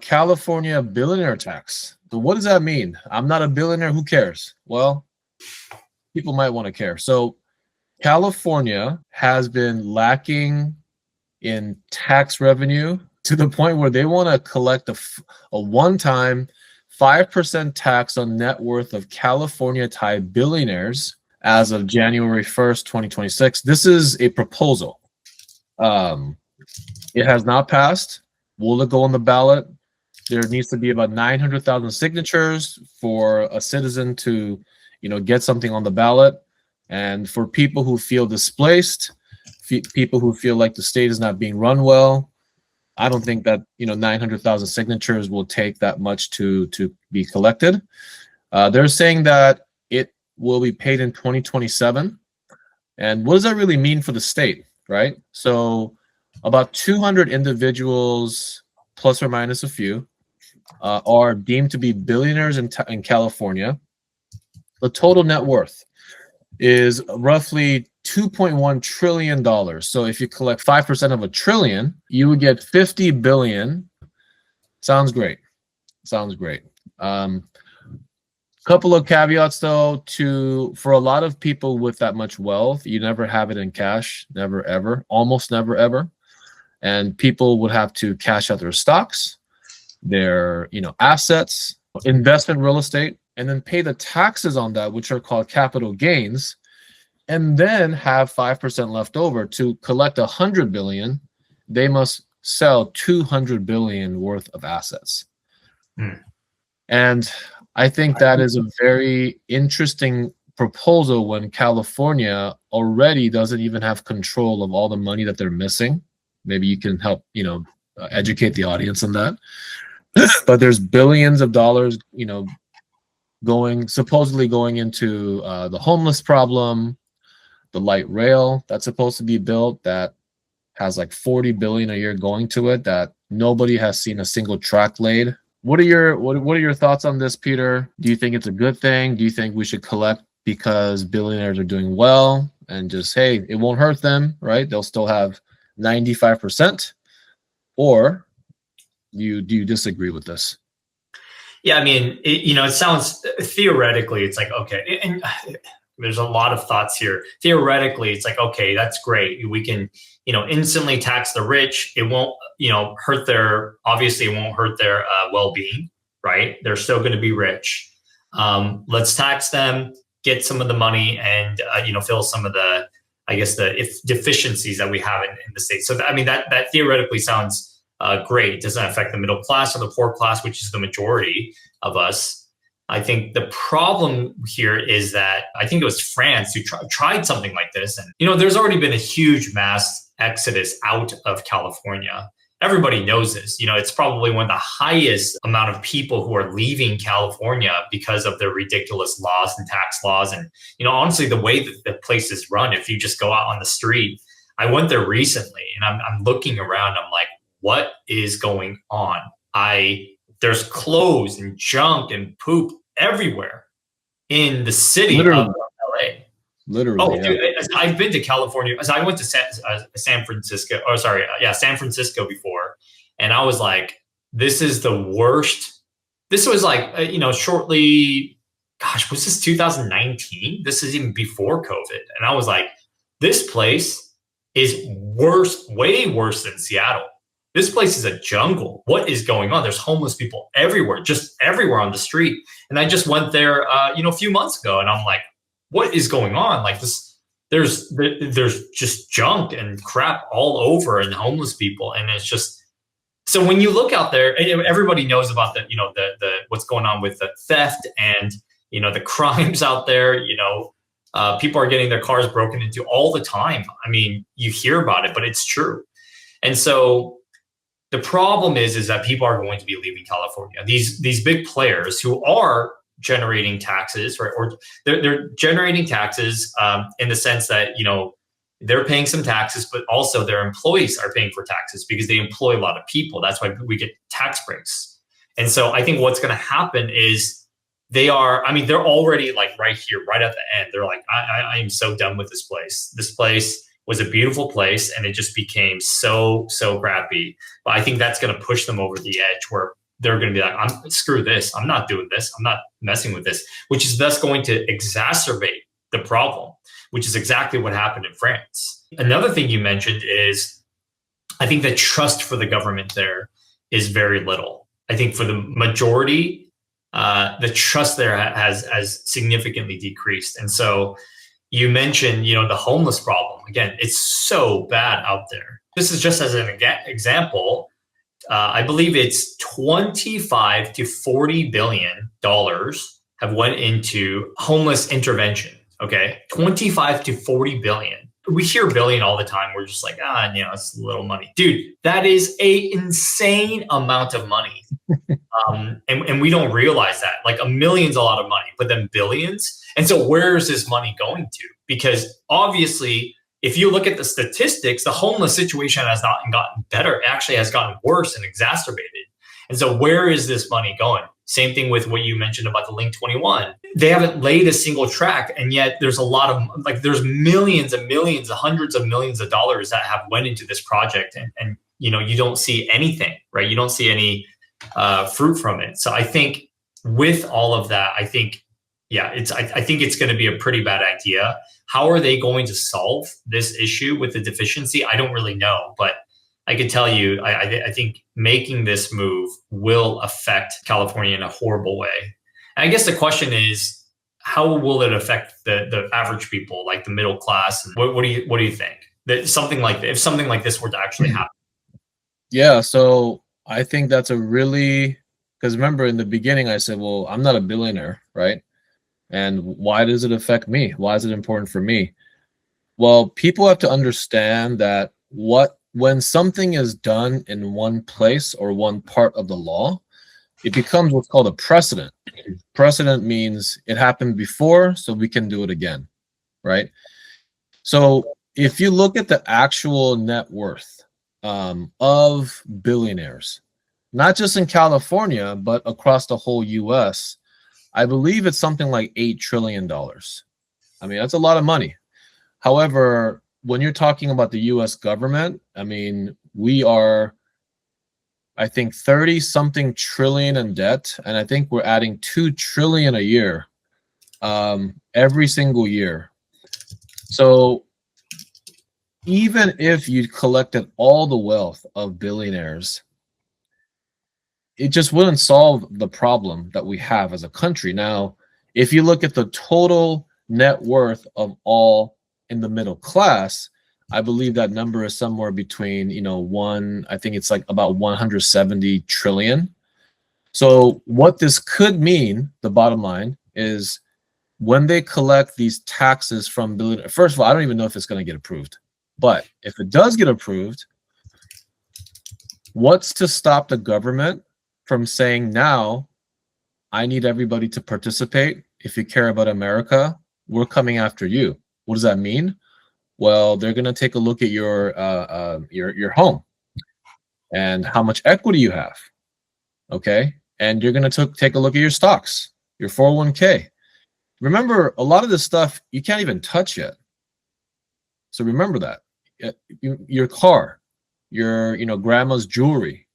California billionaire tax. So what does that mean? I'm not a billionaire. Who cares? Well, people might want to care. So California has been lacking in tax revenue to the point where they want to collect a one-time 5% tax on net worth of California-Thai billionaires as of January 1st, 2026. This is a proposal. It has not passed. Will it go on the ballot? There needs to be about 900,000 signatures for a citizen to, get something on the ballot. And for people who feel displaced, people who feel like the state is not being run well, I don't think that 900,000 signatures will take that much to be collected. They're saying that it will be paid in 2027. And what does that really mean for the state, right? So about 200 individuals, plus or minus a few, are deemed to be billionaires in California. The total net worth is roughly $2.1 trillion. So if you collect 5% of a trillion, you would get 50 billion. Sounds great. Couple of caveats though, for a lot of people with that much wealth, you never have it in cash, never ever, almost never ever. And people would have to cash out their stocks, their assets, investment real estate, and then pay the taxes on that, which are called capital gains, and then have 5% left over. To collect 100 billion, they must sell 200 billion worth of assets. And I think that is a very interesting proposal when California already doesn't even have control of all the money that they're missing. Maybe you can help, educate the audience on that. But there's billions of dollars, supposedly going into the homeless problem, the light rail that's supposed to be built that has like 40 billion a year going to it that nobody has seen a single track laid. What are your thoughts on this, Peter? Do you think it's a good thing? Do you think we should collect because billionaires are doing well and just, hey, it won't hurt them, right? They'll still have 95%? Or do you disagree with this? Yeah, I mean, it sounds theoretically, it's like, okay, and there's a lot of thoughts here. Theoretically, it's like, okay, that's great. We can, instantly tax the rich. It won't, hurt their well-being, right? They're still going to be rich. Let's tax them, get some of the money, and fill some of the, I guess, the deficiencies that we have in the state. So that theoretically sounds great. It doesn't affect the middle class or the poor class, which is the majority of us. I think the problem here is that I think it was France who tried something like this. And, there's already been a huge mass exodus out of California. Everybody knows this. It's probably one of the highest amount of people who are leaving California because of their ridiculous laws and tax laws. And, honestly, the way that the place is run, if you just go out on the street, I went there recently and I'm looking around. I'm like, what is going on? There's clothes and junk and poop everywhere in the city of LA. Literally. Oh, dude, I've been to California. I went to San Francisco before, and I was like, this is the worst. This was like, shortly, gosh, was this 2019? This is even before COVID. And I was like, this place is worse, way worse than Seattle. This place is a jungle. What is going on? There's homeless people everywhere, just everywhere on the street. And I just went there, a few months ago, and I'm like, what is going on? Like this, there's just junk and crap all over, and homeless people, and it's just. So when you look out there, everybody knows about the what's going on with the theft and the crimes out there. People are getting their cars broken into all the time. I mean, you hear about it, but it's true, and so. The problem is that people are going to be leaving California. These big players who are generating taxes, right? Or they're generating taxes in the sense that they're paying some taxes, but also their employees are paying for taxes because they employ a lot of people. That's why we get tax breaks. And so I think what's going to happen is they're already like right here, right at the end. They're like, I am so done with this place. This place was a beautiful place, and it just became so crappy. But I think that's going to push them over the edge where they're going to be like, screw this. I'm not doing this. I'm not messing with this, which is thus going to exacerbate the problem, which is exactly what happened in France. Another thing you mentioned is, I think the trust for the government there is very little. I think for the majority, the trust there has significantly decreased. And so you mentioned, the homeless problem. Again, it's so bad out there. This is just as an example. I believe it's 25 to 40 billion dollars have went into homeless intervention. Okay, 25 to 40 billion. We hear billion all the time. We're just like, it's little money. Dude, that is an insane amount of money. And we don't realize that. Like a million's a lot of money, but then billions. And so where is this money going to? Because obviously, if you look at the statistics, the homeless situation has not gotten better. It actually has gotten worse and exacerbated. And so where is this money going? Same thing with what you mentioned about the Link 21. They haven't laid a single track, and yet there's a lot of, there's millions and millions, hundreds of millions of dollars that have went into this project, and you don't see anything, right? You don't see any fruit from it. So I think with all of that, I think it's going to be a pretty bad idea. How are they going to solve this issue with the deficiency? I don't really know, but I can tell you, I think making this move will affect California in a horrible way. And I guess the question is, how will it affect the average people, like the middle class? And what do you think? That if something like this were to actually happen? Yeah, so I think that's because remember in the beginning I said, well, I'm not a billionaire, right? And why does it affect me? Why is it important for me? Well, people have to understand that when something is done in one place or one part of the law, it becomes what's called a precedent. Precedent means it happened before, so we can do it again, right? So if you look at the actual net worth of billionaires, not just in California, but across the whole US, I believe it's something like $8 trillion. I mean, that's a lot of money. However, when you're talking about the US government, I mean, we are, I think, 30 something trillion in debt. And I think we're adding 2 trillion a year, every single year. So even if you collected all the wealth of billionaires, it just wouldn't solve the problem that we have as a country. Now, if you look at the total net worth of all in the middle class, I believe that number is somewhere between, I think it's like about 170 trillion. So what this could mean, the bottom line, is when they collect these taxes from billionaires, first of all, I don't even know if it's going to get approved. But if it does get approved, what's to stop the government from saying, now I need everybody to participate? If you care about America, we're coming after you. What does that mean? Well, they're going to take a look at your home and how much equity you have, okay? And you're going to take a look at your stocks, your 401k. Remember, a lot of this stuff you can't even touch yet. So remember that. Your car, your grandma's jewelry,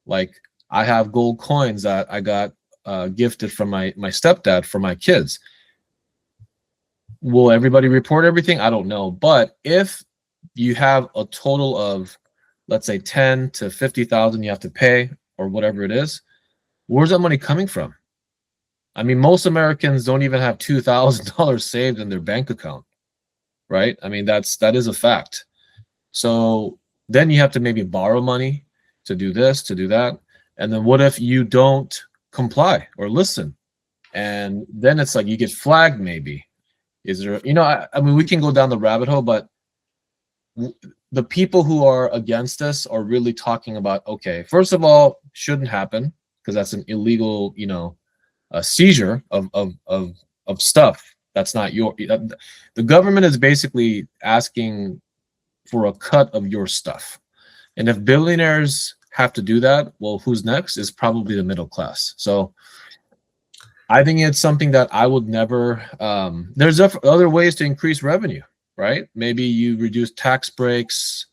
like I have gold coins that I got gifted from my stepdad for my kids. Will everybody report everything? I don't know. But if you have a total of, let's say, 10 to 50,000 you have to pay, or whatever it is, where's that money coming from? I mean, most Americans don't even have $2,000 saved in their bank account, right? I mean, that is a fact. So then you have to maybe borrow money to do this, to do that. And then what if you don't comply or listen? And then it's like you get flagged maybe. Is there, I mean, we can go down the rabbit hole, but the people who are against us are really talking about, okay, first of all, shouldn't happen because that's an illegal, a seizure of stuff that's not your. The government is basically asking for a cut of your stuff, and if billionaires have to do that, well, who's next is probably the middle class. So I think it's something that I would never. There's other ways to increase revenue, right? Maybe you reduce tax breaks,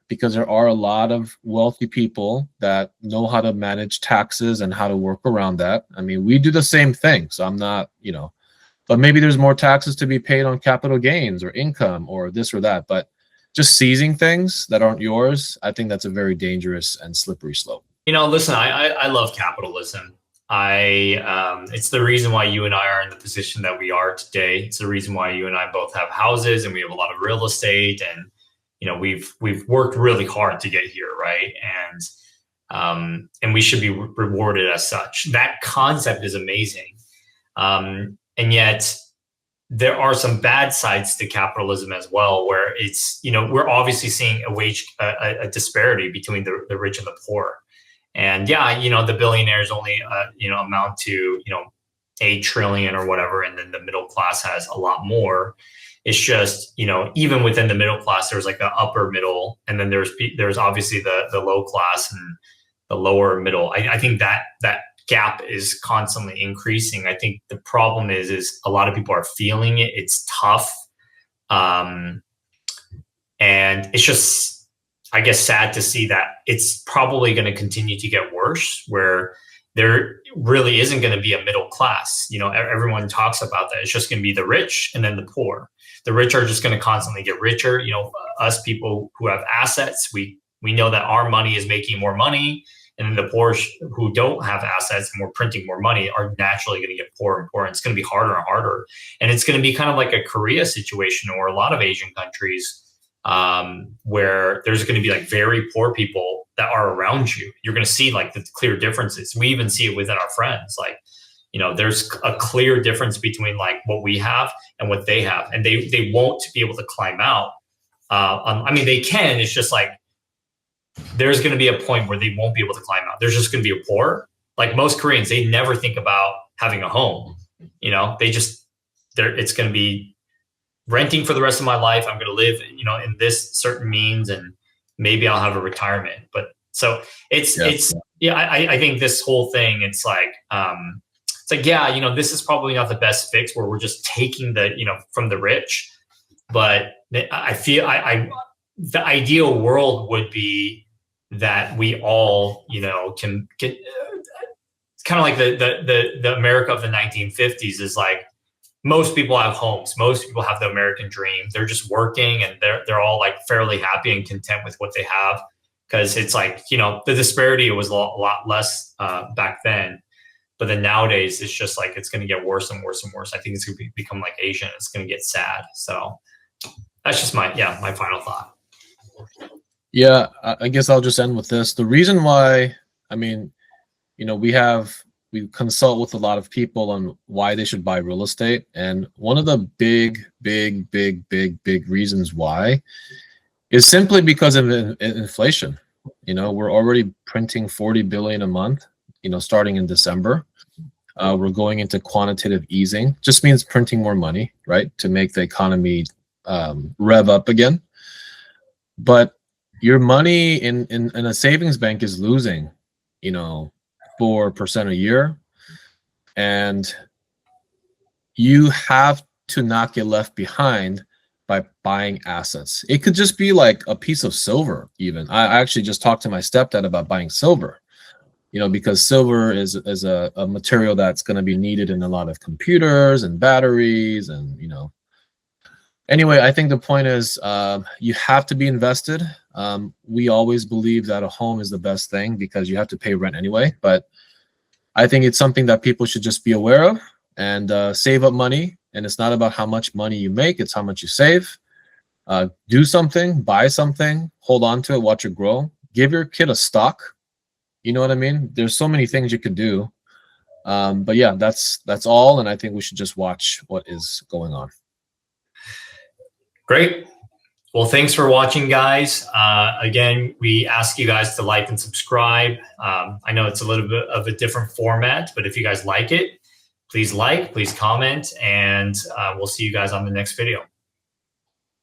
because there are a lot of wealthy people that know how to manage taxes and how to work around that. I mean, we do the same thing. So I'm not, you know, but maybe there's more taxes to be paid on capital gains or income or this or that. But just seizing things that aren't yours, I think that's a very dangerous and slippery slope. You know, listen, I love capitalism. It's the reason why you and I are in the position that we are today. It's the reason why you and I both have houses and we have a lot of real estate, and you know, we've worked really hard to get here, right? And we should be rewarded as such. That concept is amazing, and yet there are some bad sides to capitalism as well, where it's, you know, we're obviously seeing a disparity between the rich and the poor. And yeah, you know, the billionaires only, you know, amount to, you know, 8 trillion or whatever. And then the middle class has a lot more. It's just, you know, even within the middle class, there's like an upper middle. And then there's obviously the low class and the lower middle. I think that gap is constantly increasing. I think the problem is a lot of people are feeling it. It's tough. And it's just, I guess, sad to see that it's probably going to continue to get worse, where there really isn't going to be a middle class. You know, everyone talks about that. It's just going to be the rich and then the poor. The rich are just going to constantly get richer. You know, us people who have assets, we know that our money is making more money. And then the poor who don't have assets and we're printing more money are naturally going to get poorer and poorer. And it's going to be harder and harder. And it's going to be kind of like a Korea situation or a lot of Asian countries, where there's going to be like very poor people that are around you. You're going to see like the clear differences. We even see it within our friends. Like, you know, there's a clear difference between like what we have and what they have. And they won't be able to climb out. I mean, they can. It's just like, there's going to be a point where they won't be able to climb out. There's just going to be a poor. Like most Koreans, they never think about having a home. You know, it's going to be renting for the rest of my life. I'm going to live, you know, in this certain means, and maybe I'll have a retirement. But so I think this whole thing, it's like, yeah, you know, this is probably not the best fix, where we're just taking the, you know, from the rich. But I feel the ideal world would be that we all, you know, can get kind of like the America of the 1950s is like, most people have homes. Most people have the American dream. They're just working and they're all like fairly happy and content with what they have. Because it's like, you know, the disparity was a lot less back then. But then nowadays, it's just like, it's going to get worse and worse and worse. I think it's going to become like Asian. It's going to get sad. So that's just my final thought. Yeah, I guess I'll just end with this. The reason why, I mean, you know, we consult with a lot of people on why they should buy real estate. And one of the big reasons why is simply because of inflation. You know, we're already printing 40 billion a month, you know, starting in December. We're going into quantitative easing, just means printing more money, right, to make the economy rev up again. But your money in a savings bank is losing, you know, 4% a year, and you have to not get left behind by buying assets. It could just be like a piece of silver. Even I actually just talked to my stepdad about buying silver, you know, because silver is a material that's going to be needed in a lot of computers and batteries, and you know. Anyway, I think the point is you have to be invested. We always believe that a home is the best thing because you have to pay rent anyway. But I think it's something that people should just be aware of and save up money. And it's not about how much money you make, it's how much you save. Do something, buy something, hold on to it, watch it grow. Give your kid a stock. You know what I mean? There's so many things you could do. But yeah, that's all. And I think we should just watch what is going on. Great. Well, thanks for watching, guys. Again, we ask you guys to like and subscribe. I know it's a little bit of a different format, but if you guys like it, please like, please comment, and we'll see you guys on the next video.